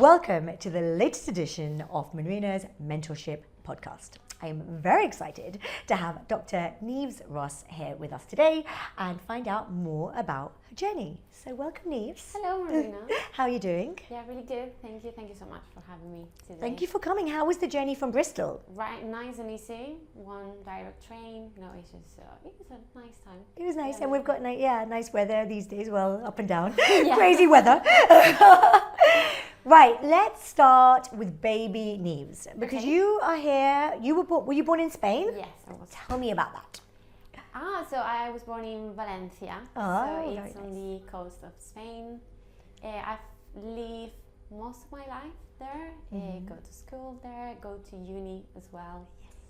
Welcome to the latest edition of Manrina's Mentorship podcast. I am very excited to have Dr. Nieves Ros here with us today and find out more about her journey. So welcome, Nieves. Hello, Manrina. How are you doing? Yeah, really good. Thank you. Thank you so much for having me today. Thank you for coming. How was the journey from Bristol? Right, nice and easy. One direct train. No, it's just it was a nice time. It was nice, and we've got nice weather these days. Well, up and down, Yeah. crazy weather. Right, let's start with baby Nieves because Okay. you are here. Were you born in Spain? Yes, I was. Tell me about that. So I was born in Valencia. Oh, so very it's on the coast of Spain. I've lived most of my life there. Go to school there. Go to uni as well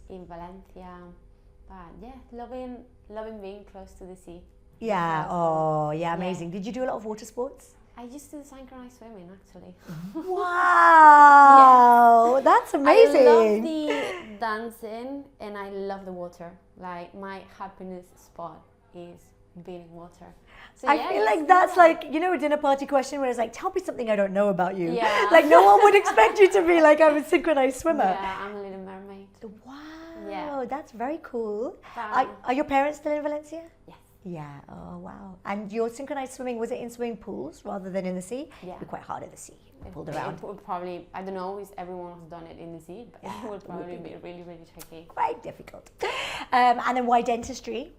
in Valencia. But yeah, loving being close to the sea. Yeah. Close. Oh, yeah. Amazing. Did you do a lot of water sports? I used to do synchronized swimming actually. Wow, that's amazing. I love the dancing and I love the water. Like my happiness spot is being in water. So I feel like that's like, a dinner party question where it's like, tell me something I don't know about you. Yeah. Like no one would expect you to be like, I'm a synchronized swimmer. Yeah, I'm a little mermaid. Wow, Yeah. that's very cool. But- Are your parents still in Valencia? Yes. Yeah, oh wow. And your synchronized swimming, was it in swimming pools rather than in the sea? Yeah. It'd be quite hard in the sea, pulled It around. would probably, I don't know if everyone has done it in the sea, but it would probably be really, really tricky. Quite difficult. And then why dentistry?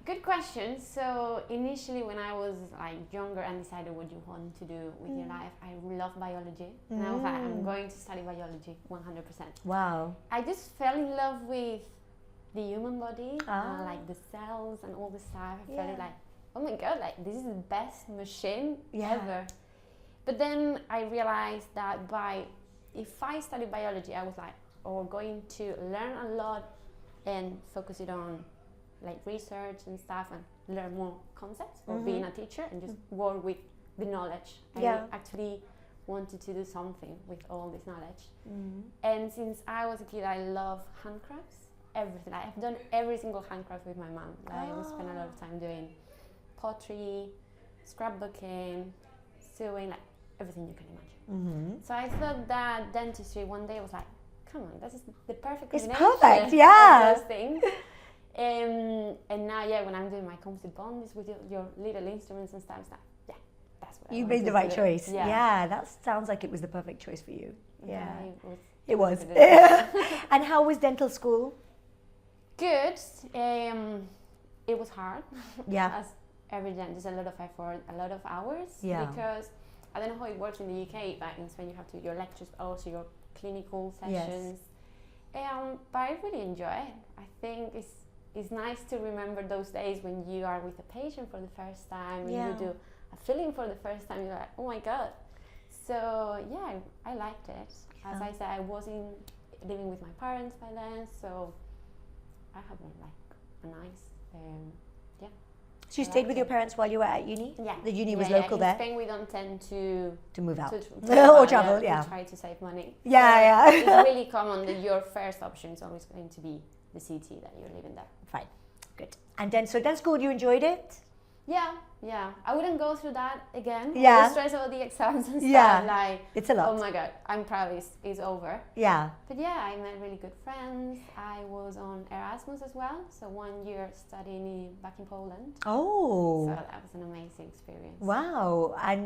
Good question. So initially when I was like younger and decided what you want to do with your life, I love biology. And I was like, I'm going to study biology 100%. Wow. I just fell in love with the human body, Ah. like the cells and all the stuff. I Yeah. felt like, oh my god, like this is the best machine Yeah. ever. But then I realized that if I studied biology, I was like, going to learn a lot and focus it on like research and stuff and learn more concepts for being a teacher and just work with the knowledge. Yeah. I actually wanted to do something with all this knowledge. And since I was a kid, I love handcrafts. Everything. I've done every single handcraft with my mom. Like, we spent a lot of time doing pottery, scrapbooking, sewing, like everything you can imagine. So I thought that dentistry one day was like, come on, this is the perfect It's combination perfect, yeah. of those things. And now, when I'm doing my composite bonds with your little instruments and stuff, it's like, that's what I You wanted made the to right do. choice. Yeah. Yeah, that sounds like it was the perfect choice for you. Yeah. It was. It was. And how was dental school? Good. It was hard. Yeah. As every dentist, a lot of effort, a lot of hours. Yeah. Because I don't know how it works in the UK, but in Spain you have to do your lectures, but also your clinical sessions. But I really enjoy it. I think it's nice to remember those days when you are with a patient for the first time and you do a filling for the first time. You're like, oh my god. So yeah, I liked it. As I said, I wasn't living with my parents by then, so I had like a nice, So you stayed with your parents while you were at uni? Yeah. The uni was yeah, local in there? Spain we don't tend to Move out. to Or travel, to try to save money. Yeah, So it's really common that your first option is always going to be the city that you're living there. Fine. Good. And then, so dental school, you enjoyed it? Yeah. I wouldn't go through that again. Yeah. The stress about the exams and stuff. Yeah. Like, It's a lot. oh my god, I'm proud it's over. Yeah. But yeah, I met really good friends. I was on Erasmus as well, so 1 year studying back in Poland. Oh. So that was an amazing experience. Wow. And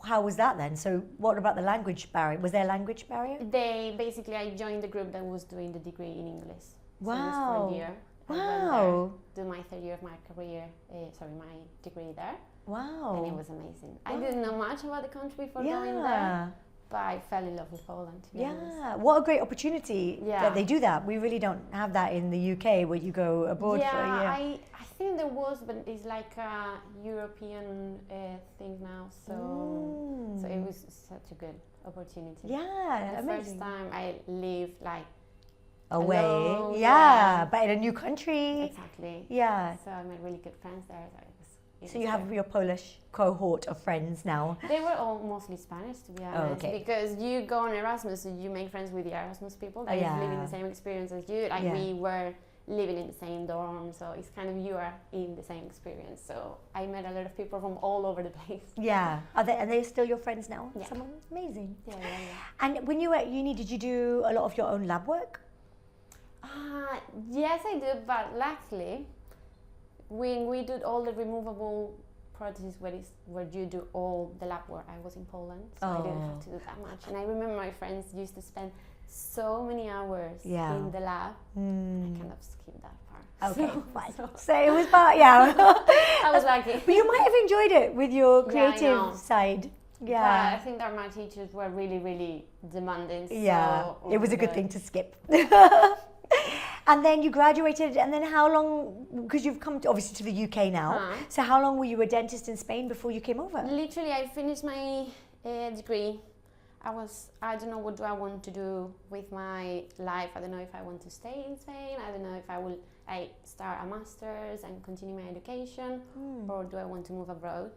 how was that then? So what about the language barrier? Was there a language barrier? I joined the group that was doing the degree in English. So it was Wow. for a year. I went Wow. there, do my third year of my career, my degree there, Wow. and it was amazing. I didn't know much about the country before going there, Yeah. but I fell in love with Poland, to be honest. Yeah. What a great opportunity Yeah. that they do that. We really don't have that in the UK where you go abroad for a year. I think there was, but it's like a European thing now, so it was such a good opportunity. Yeah, The amazing. first time I lived like Away. alone, Yeah, but in a new country. exactly. Yeah. So I made really good friends there. It So was you have good. your Polish cohort of friends now. They were all mostly Spanish, to be honest, okay. because you go on Erasmus and you make friends with the Erasmus people that is living the same experience as you. Like we were living in the same dorm, so it's kind of you are in the same experience. So I met a lot of people from all over the place. Yeah. Are they still your friends now? Yeah. Someone amazing. Yeah. And when you were at uni, did you do a lot of your own lab work? Yes, I do, but luckily, when we did all the removable prostheses where you do all the lab work, I was in Poland, so I didn't have to do that much. And I remember my friends used to spend so many hours in the lab. I kind of skipped that part. Okay, fine. So it was part, I was lucky. But you might have enjoyed it with your creative side. Yeah. But I think that my teachers were really, really demanding. Yeah, so it was a good thing to skip. And then you graduated, and then how long, because you've come obviously to the UK now, so how long were you a dentist in Spain before you came over? Literally, I finished my degree. I don't know what do I want to do with my life. I don't know if I want to stay in Spain. I don't know if I will start a master's and continue my education, or do I want to move abroad.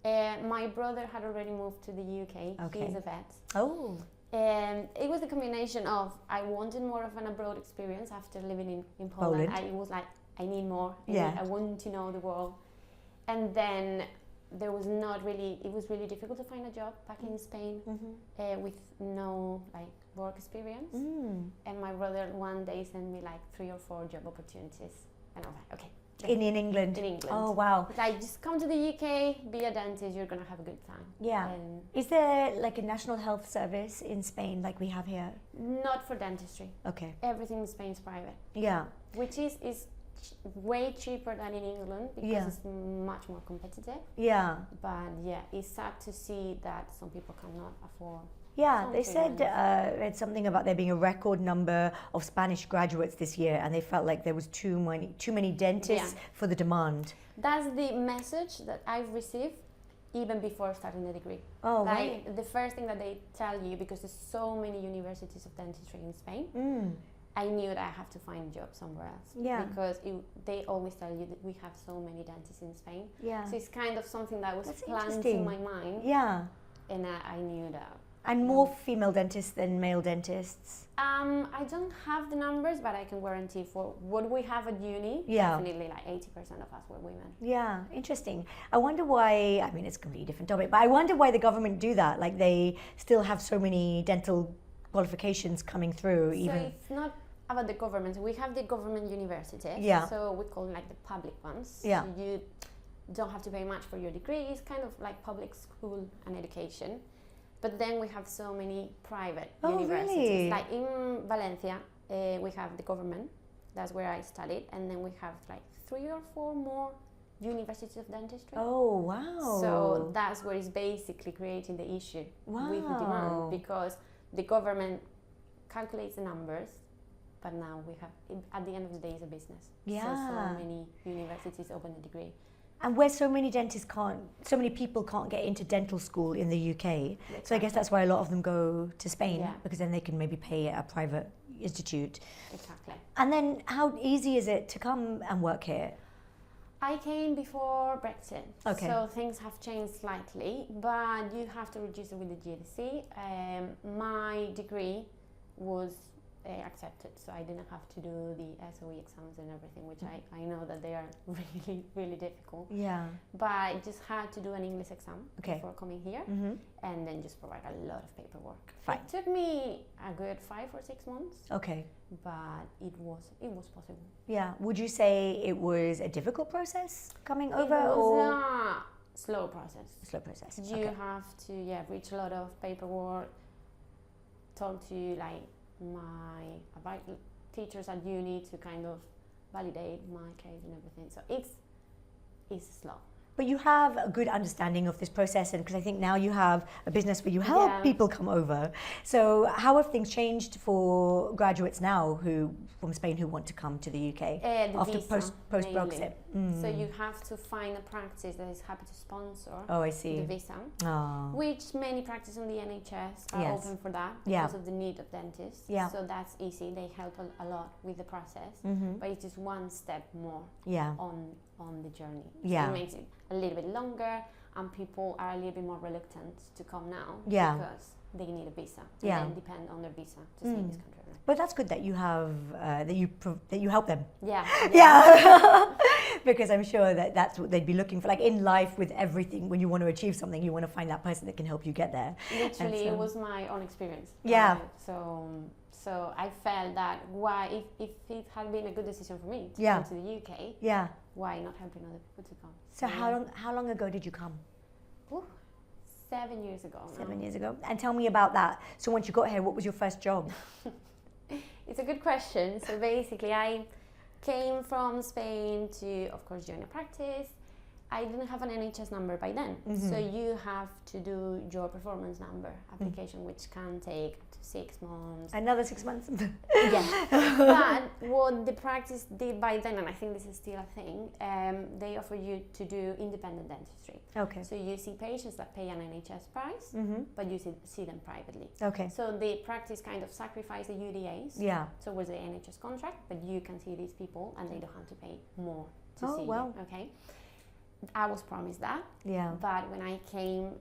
My brother had already moved to the UK. Okay. He's a vet. Oh. And it was a combination of I wanted more of an abroad experience after living in Poland. It was like, I need more. I want to know the world. And then it was really difficult to find a job back in Spain with no work experience. And my brother one day sent me 3 or 4 job opportunities. And I was like, okay. In England? In England. Oh, wow. Just come to the UK, be a dentist, you're going to have a good time. Yeah. Is there a national health service in Spain like we have here? Not for dentistry. Okay. Everything in Spain is private. Yeah. Which is way cheaper than in England because it's much more competitive. Yeah. But it's sad to see that some people cannot afford. Yeah, they said it's something about there being a record number of Spanish graduates this year, and they felt like there was too many dentists for the demand. That's the message that I've received even before starting the degree. Oh, right. The first thing that they tell you, because there's so many universities of dentistry in Spain, I knew that I have to find a job somewhere else. Yeah. Because they always tell you that we have so many dentists in Spain. Yeah. So it's kind of something that was planted in my mind. Yeah. And I knew that. And more female dentists than male dentists? I don't have the numbers, but I can guarantee for what we have at uni, definitely 80% of us were women. Yeah, interesting. I wonder why, I mean, it's a completely different topic, but I wonder why the government do that. They still have so many dental qualifications coming through. So it's not about the government. We have the government universities. Yeah. So we call them the public ones. Yeah. So you don't have to pay much for your degree. It's kind of like public school and education. But then we have so many private universities. Really? Like in Valencia, we have the government. That's where I studied. And then we have 3 or 4 more universities of dentistry. Oh, wow. So that's where it's basically creating the issue with the demand. Because the government calculates the numbers, but now we have, at the end of the day, it's a business. Yeah. So many universities open a degree. And where so many people can't get into dental school in the UK. Exactly. So I guess that's why a lot of them go to Spain, because then they can maybe pay at a private institute. Exactly. And then how easy is it to come and work here? I came before Brexit, so things have changed slightly, but you have to register with the GDC. My degree was accepted, so I didn't have to do the SOE exams and everything, which I know that they are really, really difficult. Yeah. But I just had to do an English exam before coming here, and then just provide a lot of paperwork. Fine. It took me a good 5 or 6 months. Okay. But it was possible. Yeah. Would you say it was a difficult process coming over? It was a slow process. Slow process. You have to reach a lot of paperwork, talk to my teachers at uni to kind of validate my case and everything. So it's slow. But you have a good understanding of this process, and because I think now you have a business where you help people come over. So how have things changed for graduates now from Spain who want to come to the UK after post-Brexit? So you have to find a practice that is happy to sponsor the visa, which many practices on the NHS are open for that because of the need of dentists. Yeah. So that's easy. They help a lot with the process, but it's just one step more on the journey. So it makes it a little bit longer, and people are a little bit more reluctant to come now because they need a visa and then depend on their visa to stay in this country. But that's good that you have that you help them. Yeah. Because I'm sure that's what they'd be looking for. Like in life, with everything, when you want to achieve something, you want to find that person that can help you get there. Literally, it was my own experience. Yeah. So I felt that if it had been a good decision for me to come to the UK, why not helping other people to come? So how long ago did you come? Ooh, 7 years ago. 7 years ago. And tell me about that. So once you got here, what was your first job? It's a good question. So basically, I came from Spain to, of course, join a practice. I didn't have an NHS number by then. So you have to do your performance number application, which can take up to 6 months. Another 6 months? Yeah. But what the practice did by then, and I think this is still a thing, they offer you to do independent dentistry. Okay. So you see patients that pay an NHS price, but you see them privately. Okay. So the practice kind of sacrifice the UDAs towards the NHS contract, but you can see these people and they don't have to pay more to see you. Okay. I was promised that. Yeah. But when I came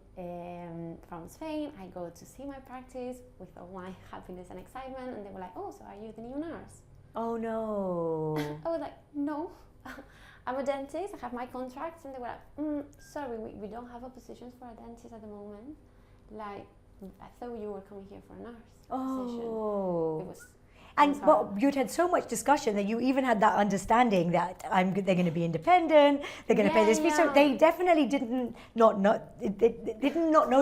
from Spain, I go to see my practice with all my happiness and excitement, and they were like, "Oh, so are you the new nurse?" Oh no. I was like, "No, I'm a dentist. I have my contracts." And they were like, "Sorry, we don't have a position for a dentist at the moment. Like, I thought you were coming here for a nurse position." It was. And well, you'd had so much discussion that you even had that understanding that they're going to be independent, they're going to pay this fee. So they definitely did not know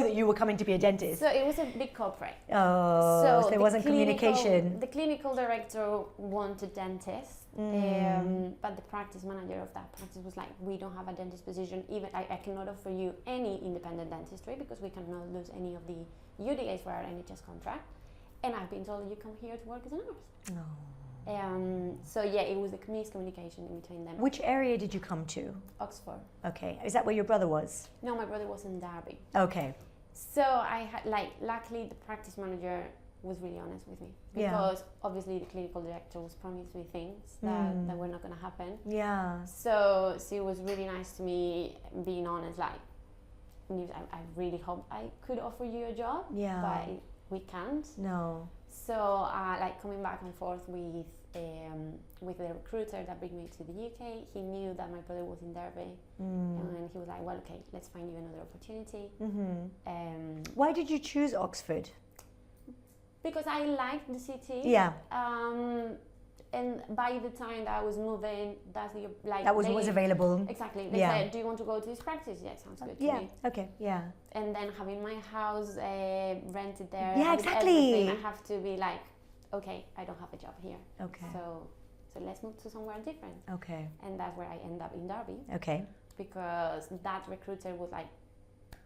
that you were coming to be a dentist. So it was a big corporate. Oh, so there wasn't communication. The clinical director wanted dentists, but the practice manager of that practice was like, "We don't have a dentist position. Even I cannot offer you any independent dentistry because we cannot lose any of the UDAs for our NHS contract. And I've been told you come here to work as a nurse." No. So yeah, it was a miscommunication in between them. Which area did you come to? Oxford. Okay. Is that where your brother was? No, my brother was in Derby. Okay. So I had luckily the practice manager was really honest with me because obviously the clinical director was promised me things that were not going to happen. Yeah. So she was really nice to me, being honest. Like, I really hope I could offer you a job. Yeah. But we can't. No. So coming back and forth with the recruiter that brought me to the UK, he knew that my brother was in Derby, and he was like, "Well, okay, let's find you another opportunity." Why did you choose Oxford? Because I liked the city. Yeah. And by the time that I was moving, that was available. Exactly. They said, "Do you want to go to this practice?" Yeah, sounds good to me. Okay. Yeah. And then having my house rented there. Yeah, exactly. I have to be like, okay, I don't have a job here. Okay. So let's move to somewhere different. Okay. And that's where I end up in Derby. Okay. Because that recruiter was like,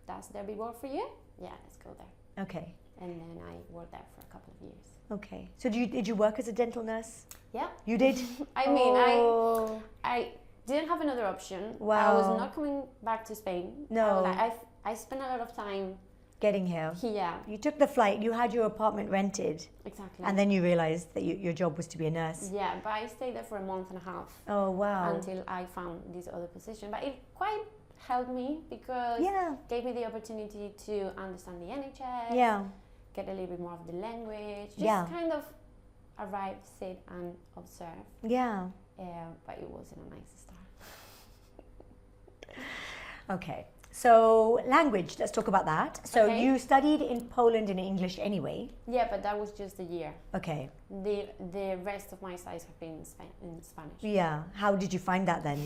"Does Derby work for you?" "Yeah, let's go there." Okay. And then I worked there for a couple of years. Okay. So did you work as a dental nurse? Yeah. You did? I mean, I didn't have another option. Wow. I was not coming back to Spain. No. I spent a lot of time getting here. Yeah. You took the flight, you had your apartment rented. Exactly. And then you realized that your job was to be a nurse. Yeah, but I stayed there for a month and a half. Oh, wow. Until I found this other position. But it quite helped me because it gave me the opportunity to understand the NHS. Yeah. Get a little bit more of the language. Just kind of arrive, sit and observe. Yeah. But it wasn't a nice start. Okay. So language, let's talk about that. So you studied in Poland in English anyway? Yeah, but that was just a year. Okay. The rest of my studies have been in Spanish. Yeah. How did you find that then?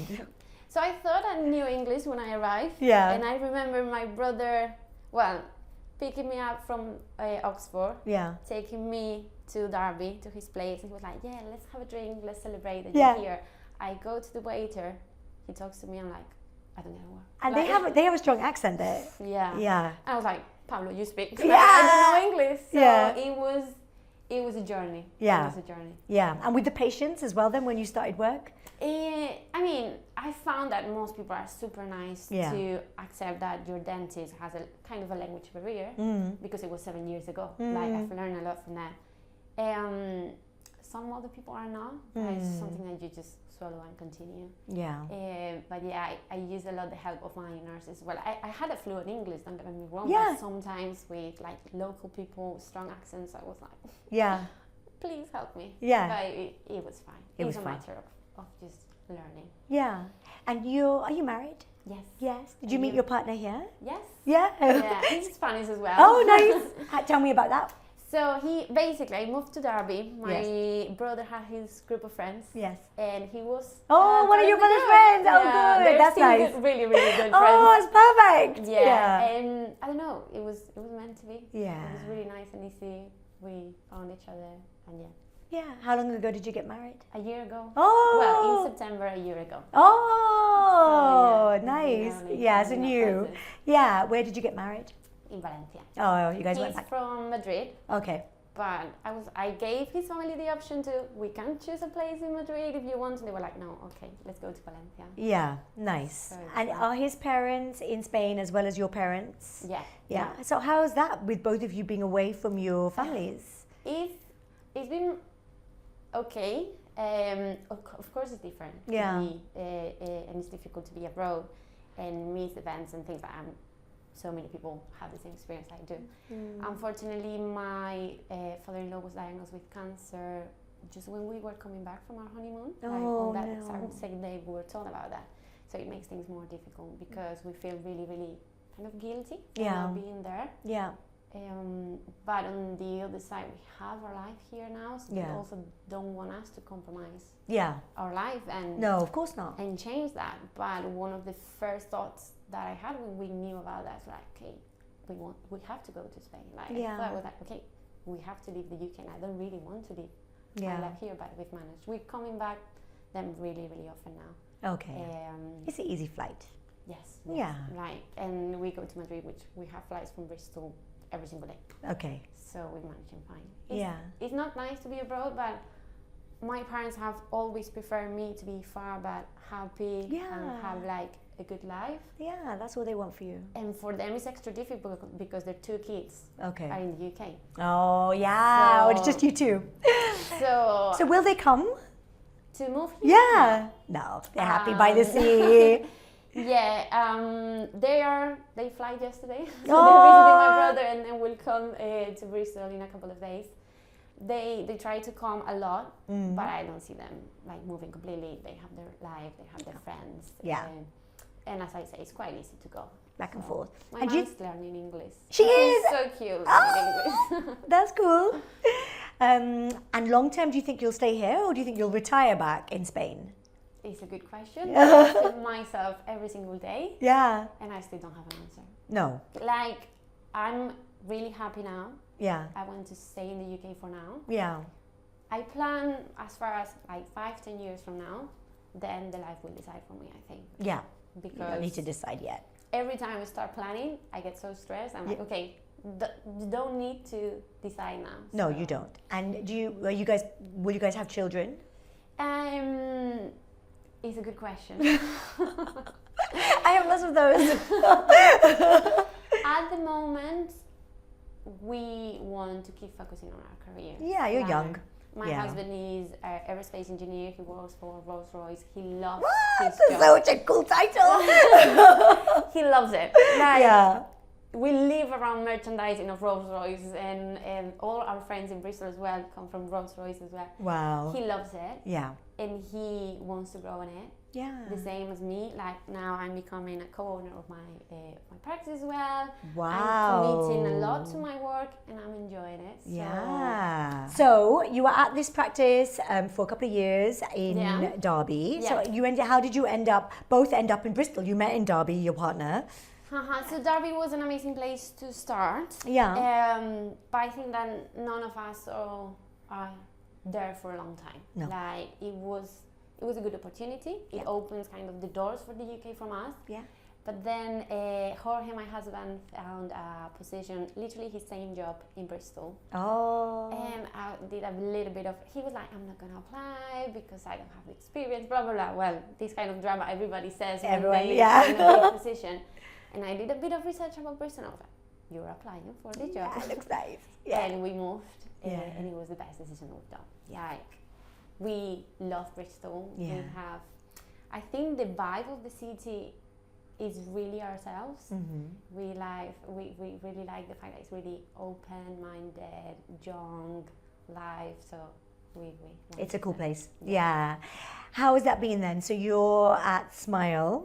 So I thought I knew English when I arrived. Yeah. And I remember my brother, picking me up from Oxford. Yeah. Taking me to Derby, to his place. And he was like, "Yeah, let's have a drink, let's celebrate that you're here." I go to the waiter, he talks to me, I'm like, I don't know what. And they have a strong accent there. Yeah. Yeah. I was like, "Pablo, you speak." Yeah. I don't know English. So it was a journey. Yeah. It was a journey. Yeah. And with the patients as well then when you started work? I mean, I found that most people are super nice to accept that your dentist has a kind of a language barrier because it was 7 years ago. Like, I've learned a lot from that. some other people are not. It's something that you just swallow and continue. Yeah. But yeah, I use a lot the help of my nurses as well. I had a fluent English, don't get me wrong, Yeah. but sometimes with like local people, strong accents, I was like, Yeah. please help me. Yeah. But it was fine. It was a fine. matter of just learning. Yeah. And are you married? Yes. Yes. Did you meet your partner here? Yes. Yeah. Yeah, he's Spanish as well. Oh, nice. Tell me about that. So I moved to Derby. My brother had his group of friends. Yes. And he was. One of your brother's friends. Oh, good. They're That's still nice. Good, really, really good friends. Oh, it's perfect. Yeah. And I don't know. It was meant to be. Yeah. It was really nice and easy. We found each other, and yeah. Yeah. How long ago did you get married? A year ago. Oh. Well, in September a year ago. Oh, So, nice. early, Yeah, so coming up new. process. Yeah. Where did you get married? In Valencia. Oh, you guys went He's back. from Madrid. Okay. But I gave his family the option we can choose a place in Madrid if you want, and they were like, no, okay, let's go to Valencia. Yeah, nice. So and fun. are his parents in Spain as well as your parents? Yeah. Yeah. So how's that with both of you being away from your families? It's been okay. Of course, it's different. Yeah. And it's difficult to be abroad and miss events and things like that. So many people have the same experience I do. Unfortunately, my father-in-law was diagnosed with cancer just when we were coming back from our honeymoon. On that exact same day we were told about that. So it makes things more difficult because we feel really, really kind of guilty for not being there. Yeah. But on the other side, we have our life here now, so we also don't want us to compromise our life and no, of course not, and change that. But one of the first thoughts that I had when we knew about that was like, okay, we have to go to Spain. Like I thought I was like, okay, we have to leave the UK, and I don't really want to leave. I live here, but we've managed. We're coming back then really, really often now. Okay. It's an easy flight. Yes. Yeah. Right, and we go to Madrid, which we have flights from Bristol every single day. Okay. So we're managing fine. It's not nice to be abroad, but my parents have always preferred me to be far but happy and have like a good life. Yeah, that's what they want for you. And for them it's extra difficult because their two kids are in the UK. Oh yeah, so, it's just you two. So will they come? To move here? Yeah. No, they're happy by the sea. Yeah, they fly yesterday. So they're visiting my brother and then will come to Bristol in a couple of days. They try to come a lot, but I don't see them like moving completely. They have their life, they have their friends. Yeah. And as I say, it's quite easy to go. Back and forth. My mom's learning English. She is? So cute learning English. That's cool. And long term, do you think you'll stay here or do you think you'll retire back in Spain? It's a good question. I ask myself every single day. Yeah. And I still don't have an answer. No. Like, I'm really happy now. Yeah. I want to stay in the UK for now. Yeah. I plan as far as like 5-10 years from now, then the life will decide for me, I think. Yeah. Because you don't need to decide yet. Every time I start planning, I get so stressed. I'm like, okay, you don't need to decide now. No, you don't. And will you guys have children? It's a good question. I have lots of those. At the moment, we want to keep focusing on our career. Yeah, you're young. My husband is an aerospace engineer. He works for Rolls-Royce. He loves his job. Such a cool title. He loves it. Like, we live around merchandising of Rolls-Royce, and all our friends in Bristol as well come from Rolls-Royce as well. Wow. He loves it. Yeah. And he wants to grow in it. Yeah. The same as me. Like now I'm becoming a co-owner of my practice as well. Wow. I'm committing a lot to my work and I'm enjoying it. So. Yeah. So you were at this practice for a couple of years in Derby. Yeah. So how did you both end up in Bristol? You met in Derby, your partner. So Derby was an amazing place to start. Yeah. But I think that none of us are there for a long time. No. Like it was a good opportunity. It opens kind of the doors for the UK from us. Yeah. But then Jorge, my husband, found a position, literally his same job in Bristol. Oh. And I did a little bit of, he was like, I'm not going to apply because I don't have the experience, blah, blah, blah. Well, this kind of drama everybody says when they find a big position. And I did a bit of research about Bristol. I was like, you're applying for this job. Yeah, looks nice. Yeah. And we moved, and it was the best decision we've done. Like, we love Bristol. Yeah. We have, I think the vibe of the city is really ourselves. We really like the fact that it's really open-minded, young, live. So we it's a cool place. Yeah. How has that been then? So you're at Smmmile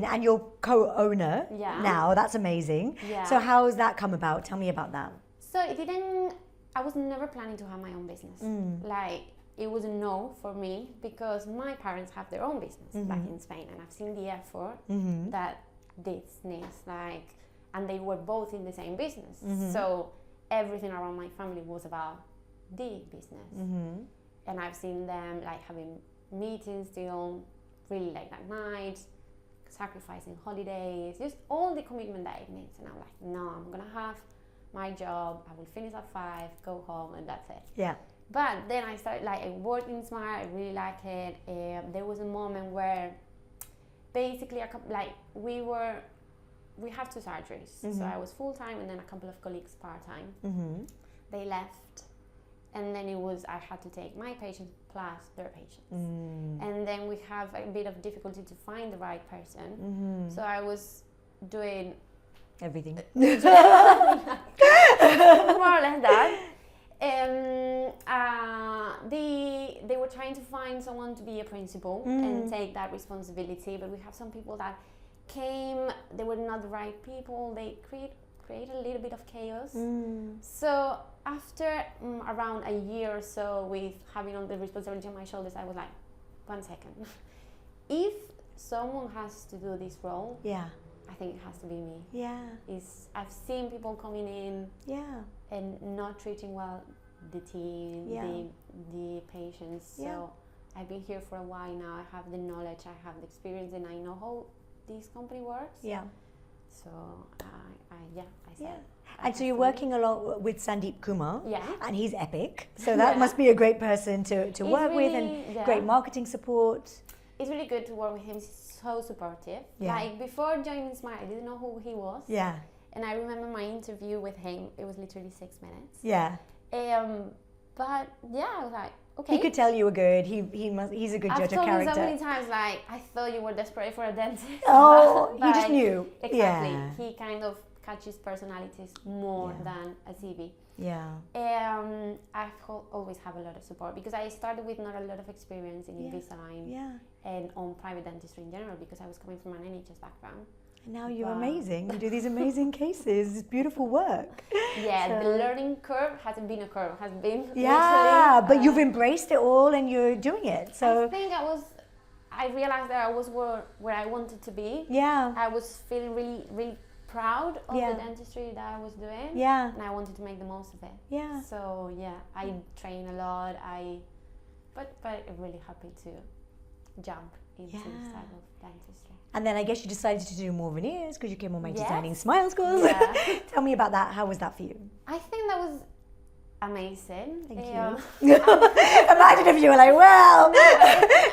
and you're co-owner now. That's amazing. Yeah. So how has that come about? Tell me about that. So I was never planning to have my own business. Like, it was a no for me because my parents have their own business back in Spain, and I've seen the effort that this needs, like, and they were both in the same business. So everything around my family was about the business. And I've seen them like having meetings till really late at night, sacrificing holidays, just all the commitment that it needs. And I'm like, no, I'm gonna have my job, I will finish at 5, go home, and that's it. Yeah. But then I started, like, I worked in Smart, I really like it. There was a moment where basically we have 2 surgeries. So I was full-time and then a couple of colleagues part-time. They left, and then I had to take my patients plus their patients. And then we have a bit of difficulty to find the right person. So I was doing everything. More or less that. They were trying to find someone to be a principal and take that responsibility, but we have some people that came, they were not the right people, they created a little bit of chaos. So after around a year or so with having all the responsibility on my shoulders, I was like, 1 second, if someone has to do this role, I think it has to be me. I've seen people coming in and not treating well the team, the patients. So I've been here for a while now. I have the knowledge, I have the experience, and I know how this company works. So I said. And so you're working a lot with Sandeep Kumar, and he's epic. So that must be a great person to work with, and great marketing support. It's really good to work with him. He's so supportive. Like, before joining Smart, I didn't know who he was. And I remember my interview with him. It was literally 6 minutes. But I was like, okay. He could tell you were good. He's a good judge of character. I've told him so many times, like, I thought you were desperate for a dentist. Oh, he just knew. Exactly. He kind of catches personalities more than a CV. I always have a lot of support because I started with not a lot of experience in Invisalign and on private dentistry in general because I was coming from an NHS background. And now you're amazing. You do these amazing cases. It's beautiful work. The learning curve hasn't been a curve. Has been but you've embraced it all and you're doing it. So I think I realized that I was where I wanted to be. I was feeling really, really proud of the dentistry that I was doing. And I wanted to make the most of it. So I train a lot. But I'm really happy to jump into this type of dentistry. And then I guess you decided to do more veneers because you came on my designing smile schools. Tell me about that. How was that for you? I think that was amazing. Thank you. Imagine if you were like, well,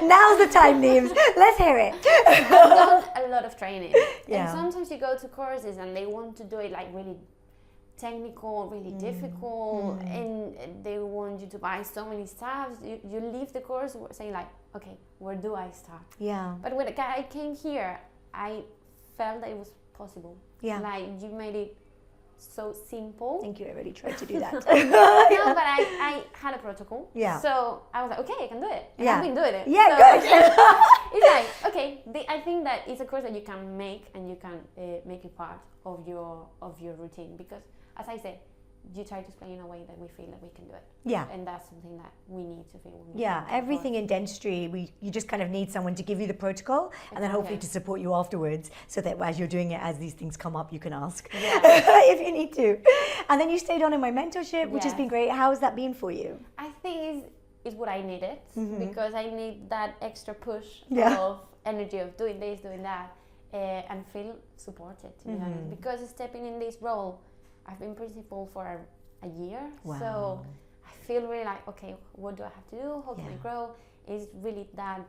now's the time, Nieves. Let's hear it. I've done a lot of training. And sometimes you go to courses and they want to do it like really technical, really difficult, and they want you to buy so many stuff. You leave the course saying like, okay, where do I start? But when I came here, I felt that it was possible. Like, you made it so simple. Thank you. I really tried to do that. No, but I had a protocol. So I was like, okay, I can do it. And I've been doing it. Good. It's like, okay, I think that it's a course that you can make and you can make it part of your routine because, as I said, you try to explain in a way that we feel that we can do it. And that's something that we need to feel. Everything in dentistry, you just kind of need someone to give you the protocol and then hopefully to support you afterwards so that as you're doing it, as these things come up, you can ask if you need to. And then you stayed on in my mentorship, which has been great. How has that been for you? I think it's what I needed because I need that extra push of energy of doing this, doing that, and feel supported, to be honest. Because stepping in this role, I've been principal for a year, so I feel really like, okay, what do I have to do? How can I grow? It's really that,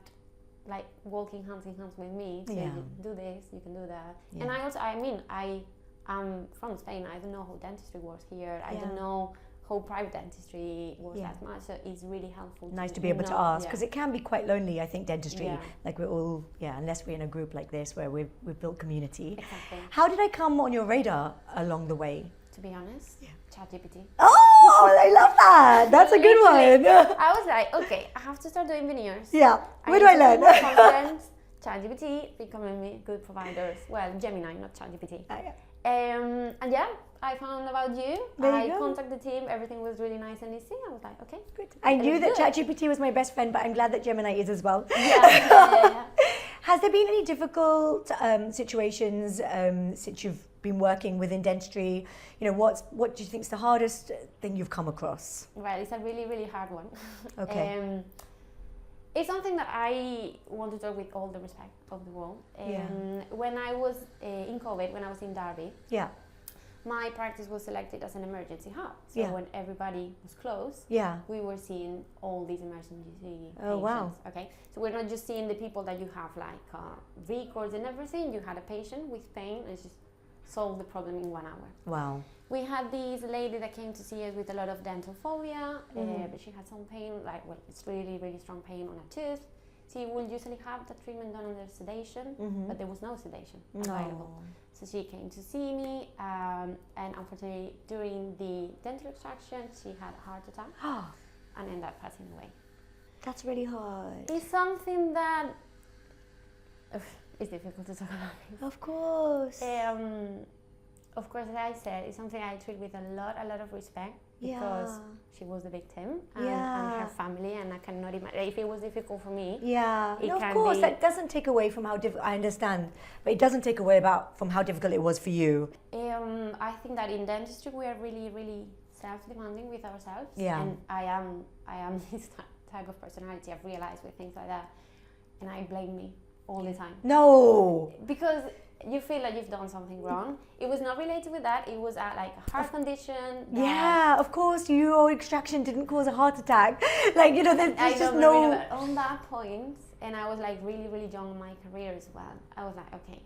like, walking hands in hands with me. So you do this, you can do that. And I am from Spain. I don't know how dentistry works here. I don't know how private dentistry was that much. So it's really helpful. Nice to be able to ask, because it can be quite lonely, I think, dentistry. Like we're all, unless we're in a group like this where we've built community. Exactly. How did I come on your radar along the way? To be honest, ChatGPT. Oh, I love that. That's a good one. I was like, okay, I have to start doing veneers. Yeah. Where do I learn? ChatGPT becoming me good providers. Well, Gemini, not ChatGPT. Yeah. And I found about you. I contacted the team. Everything was really nice and easy. I was like, okay, good. I knew that ChatGPT was my best friend, but I'm glad that Gemini is as well. Yeah. Has there been any difficult situations since you've been working within dentistry? You know, what do you think is the hardest thing you've come across? Well, it's a really, really hard one. Okay. It's something that I want to talk with all the respect of the world. When I was in COVID, when I was in Derby, my practice was selected as an emergency hub. So when everybody was closed, we were seeing all these emergency patients. Oh, wow. Okay, so we're not just seeing the people that you have like records and everything. You had a patient with pain and just solve the problem in 1 hour. Wow. We had this lady that came to see us with a lot of dental phobia, but she had some pain, it's really, really strong pain on her tooth. She will usually have the treatment done under sedation, but there was no sedation available. So she came to see me, and unfortunately, during the dental extraction, she had a heart attack and ended up passing away. That's really hard. It's something that is difficult to talk about. Of course. Of course, as I said, it's something I treat with a lot of respect because she was the victim and her family, and I cannot imagine if it was difficult for me. Yeah, no, of course, that doesn't take away from how difficult. I understand, but it doesn't take away from how difficult it was for you. I think that in dentistry we are really, really self-demanding with ourselves. Yeah, and I am this type of personality. I've realized with things like that, and I blame me all the time. No, because you feel like you've done something wrong. It was not related with that. It was like a heart condition. Yeah, of course, your extraction didn't cause a heart attack. Like, you know, there's just no... On that point, and I was like really, really young in my career as well. I was like, okay.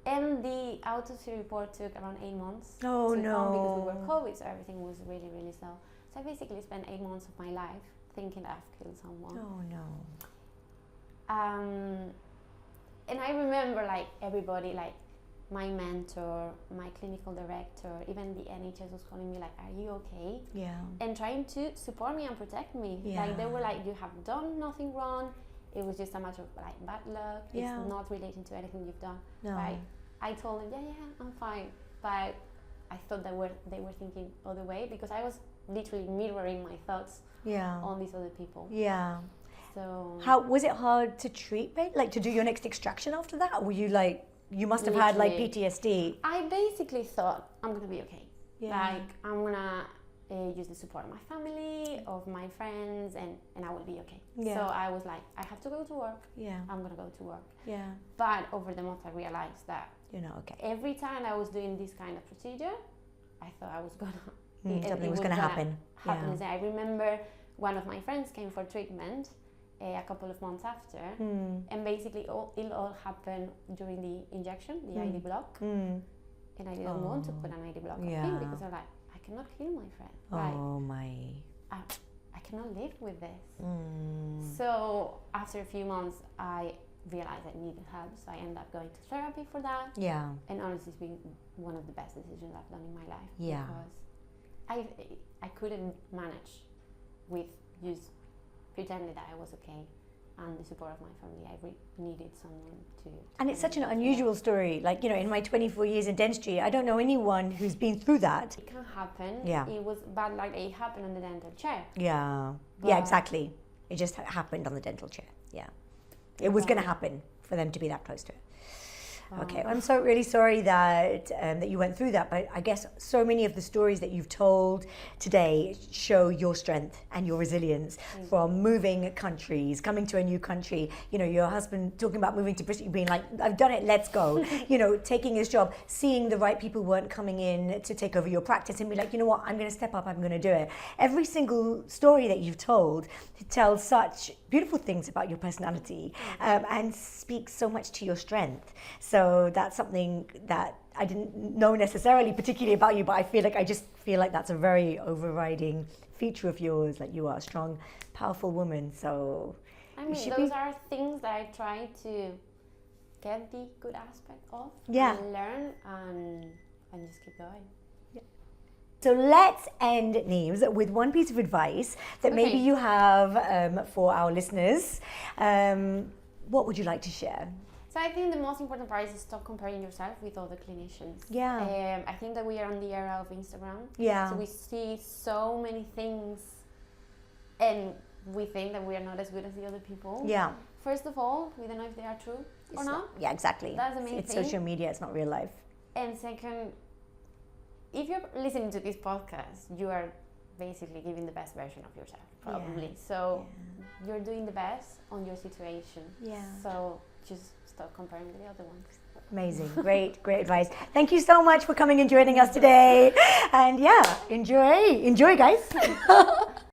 And the autopsy report took around 8 months to come because we were COVID, so everything was really, really slow. So I basically spent 8 months of my life thinking that I've killed someone. Oh no. And I remember like everybody, like my mentor, my clinical director, even the NHS was calling me like, are you okay? Yeah. And trying to support me and protect me. Yeah. Like they were like, you have done nothing wrong. It was just a matter of like bad luck. Yeah. It's not relating to anything you've done. No. Right? I told them, yeah, I'm fine. But I thought they were thinking other way because I was literally mirroring my thoughts on these other people. Yeah. So how was it hard to treat pain? Like to do your next extraction after that? Or were you like, you must have had like PTSD? I basically thought I'm gonna be okay. Yeah. Like I'm gonna use the support of my family, of my friends, and I will be okay. Yeah. So I was like, I have to go to work. Yeah. I'm gonna go to work. Yeah. But over the month I realized that you're not okay. Every time I was doing this kind of procedure, I thought I was gonna something was gonna happen. Yeah. I remember one of my friends came for treatment a couple of months after, and basically it all happened during the injection, the ID block, and I didn't want to put an ID block on him because I'm like, I cannot kill my friend. Oh my! I cannot live with this. So after a few months, I realized I needed help, so I ended up going to therapy for that. Yeah. And honestly, it's been one of the best decisions I've done in my life. Yeah. Because I couldn't manage with just pretending that I was okay, and the support of my family. I needed someone to. And it's such an unusual story. Like, you know, in my 24 years in dentistry, I don't know anyone who's been through that. It can happen. Yeah. It was bad, like it happened on the dental chair. Yeah. Yeah, exactly. It just happened on the dental chair. Yeah. It was going to happen for them to be that close to it. Okay, I'm so really sorry that that you went through that, but I guess so many of the stories that you've told today show your strength and your resilience from moving countries, coming to a new country. You know, your husband talking about moving to Bristol, being like, I've done it, let's go. You know, taking his job, seeing the right people weren't coming in to take over your practice and be like, you know what, I'm going to step up, I'm going to do it. Every single story that you've told tells such beautiful things about your personality and speaks so much to your strength. So that's something that I didn't know necessarily particularly about you, but I feel like I just feel like that's a very overriding feature of yours, like you are a strong, powerful woman. So I mean, those are things that I try to get the good aspect of and learn and just keep going. So let's end, Nieves, with one piece of advice that maybe you have for our listeners. What would you like to share? So I think the most important part is stop comparing yourself with other clinicians. Yeah. I think that we are on the era of Instagram. Yeah. So we see so many things and we think that we are not as good as the other people. Yeah. First of all, we don't know if they are true or not. Yeah, exactly. That's the main thing. It's social media, it's not real life. And second, if you're listening to this podcast, you are basically giving the best version of yourself, probably. Yeah. So you're doing the best on your situation. Yeah. So just stop comparing with the other ones. Amazing. Great advice. Thank you so much for coming and joining us today. And yeah, enjoy guys.